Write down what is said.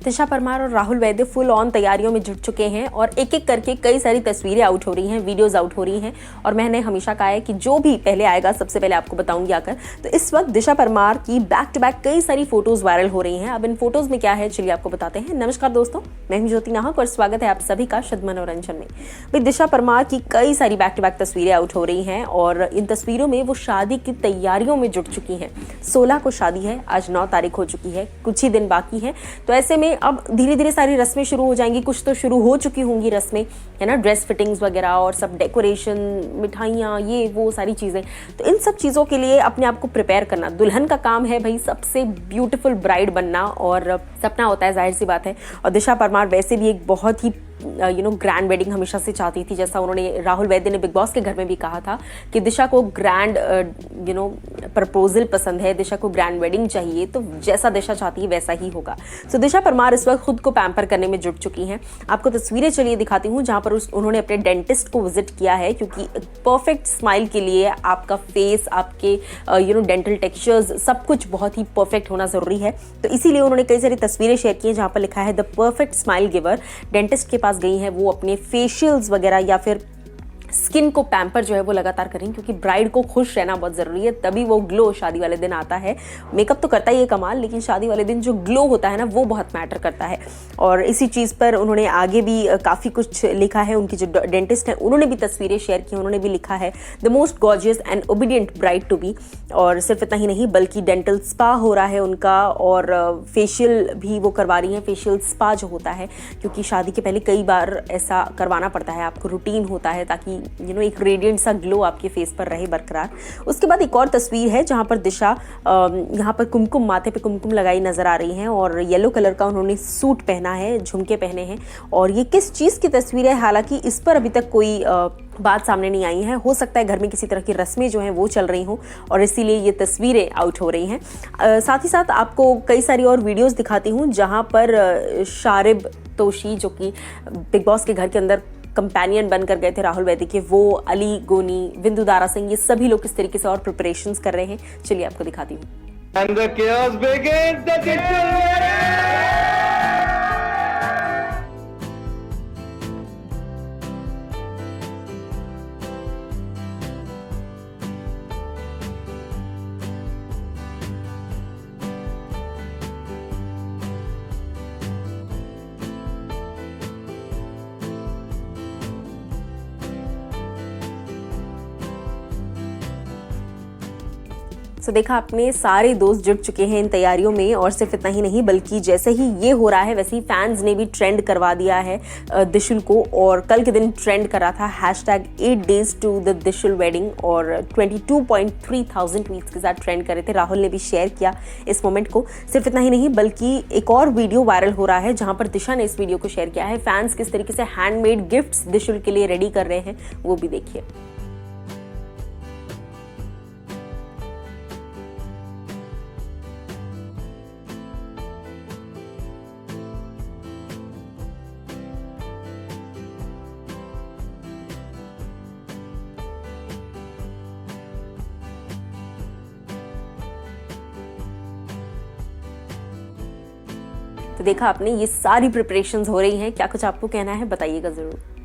दिशा परमार और Rahul Vaidya full on तैयारियों में जुट चुके हैं और एक एक करके कई सारी तस्वीरें आउट हो रही हैं, वीडियोस आउट हो रही हैं। और मैंने हमेशा कहा है कि जो भी पहले आएगा सबसे पहले आपको बताऊंगी आकर। तो इस वक्त दिशा परमार की बैक टू बैक कई सारी फोटोज वायरल हो रही हैं। अब इन फोटोज में क्या है चलिए आपको बताते हैं। नमस्कार दोस्तों, मैं हूं ज्योति नाहक और स्वागत है आप सभी का शुद्ध मनोरंजन में। भाई दिशा परमार की कई सारी बैक टू बैक तस्वीरें आउट हो रही हैं और इन तस्वीरों में वो शादी की तैयारियों में जुट चुकी हैं। 16 को शादी है, आज 9 तारीख हो चुकी है, कुछ ही दिन बाकी है। तो ऐसे में अब धीरे धीरे सारी रस्में शुरू हो जाएंगी, कुछ तो शुरू हो चुकी होंगी रस्में, है ना, ड्रेस फिटिंग्स वगैरह और सब डेकोरेशन, मिठाइयाँ, ये वो सारी चीज़ें। तो इन सब चीज़ों के लिए अपने आप को प्रिपेयर करना दुल्हन का काम है भाई, सबसे ब्यूटीफुल ब्राइड बनना और सपना होता है, जाहिर सी बात है। और दिशा परमार वैसे भी एक बहुत ही ग्रैंड वेडिंग हमेशा से चाहती थी। जैसा उन्होंने राहुल वैद्य ने बिग बॉस के घर में भी कहा था कि दिशा को ग्रैंड प्रपोजल पसंद है, दिशा को ग्रैंड वेडिंग चाहिए, तो जैसा दिशा चाहती है वैसा ही होगा। सो दिशा परमार इस वक्त खुद को पैम्पर करने में जुट चुकी हैं। आपको तस्वीरें चलिए दिखाती हूँ जहाँ पर उन्होंने अपने डेंटिस्ट को विजिट किया है, क्योंकि परफेक्ट स्माइल के लिए आपका फेस, आपके डेंटल टेक्सचर्स, सब कुछ बहुत ही परफेक्ट होना जरूरी है। तो इसीलिए उन्होंने कई सारी तस्वीरें शेयर की हैं जहाँ पर लिखा है the perfect smile giver. Dentist के पास गई हैं वो अपने फेशियल्स वगैरह या फिर स्किन को पैम्पर जो है वो लगातार करें, क्योंकि ब्राइड को खुश रहना बहुत ज़रूरी है, तभी वो ग्लो शादी वाले दिन आता है। मेकअप तो करता ही है कमाल, लेकिन शादी वाले दिन जो ग्लो होता है ना वो बहुत मैटर करता है। और इसी चीज़ पर उन्होंने आगे भी काफ़ी कुछ लिखा है। उनकी जो डेंटिस्ट है उन्होंने भी तस्वीरें शेयर की, उन्होंने भी लिखा है the most gorgeous and obedient bride to be. और सिर्फ इतना ही नहीं बल्कि डेंटल स्पा हो रहा है उनका और फेशियल भी वो करवा रही हैं। फेशियल स्पा जो होता है, क्योंकि शादी के पहले कई बार ऐसा करवाना पड़ता है, आपको रूटीन होता है ताकि एक रेडिएंट सा ग्लो आपके फेस पर रहे बरकरार। उसके बाद एक और तस्वीर है जहां पर दिशा यहाँ पर कुमकुम, माथे पे कुमकुम लगाई नजर आ रही हैं और येलो कलर का उन्होंने सूट पहना है, झुमके पहने हैं। और ये किस चीज़ की तस्वीर है, हालांकि इस पर अभी तक कोई बात सामने नहीं आई है। हो सकता है घर में किसी तरह की रस्में जो हैं वो चल रही हों और इसीलिए ये तस्वीरें आउट हो रही हैं। साथ ही साथ आपको कई सारी और वीडियोस दिखाती हूँ जहाँ पर शारिब तोशी, जो कि बिग बॉस के घर के अंदर कंपेनियन बनकर गए थे राहुल वैद्य के, वो, अली गोनी, विंदु दारा सिंह, ये सभी लोग किस तरीके से और प्रिपरेशंस कर रहे हैं चलिए आपको दिखाती हूँ। And the chaos begins. The digital wedding! तो देखा आपने, सारे दोस्त जुट चुके हैं इन तैयारियों में। और सिर्फ इतना ही नहीं बल्कि जैसे ही ये हो रहा है वैसे ही फैंस ने भी ट्रेंड करवा दिया है दिशुल को। और कल के दिन ट्रेंड करा था #8 days to the दिशुल वेडिंग और 22.3 thousand ट्वीट्स के साथ ट्रेंड करे थे। राहुल ने भी शेयर किया इस मोमेंट को। सिर्फ इतना ही नहीं बल्कि एक और वीडियो वायरल हो रहा है जहां पर दिशा ने इस वीडियो को शेयर किया है। फैंस किस तरीके से हैंडमेड गिफ्ट्स दिशुल के लिए रेडी कर रहे हैं वो भी देखिए। तो देखा आपने, ये सारी प्रिपरेशंस हो रही हैं। क्या कुछ आपको कहना है बताइएगा जरूर।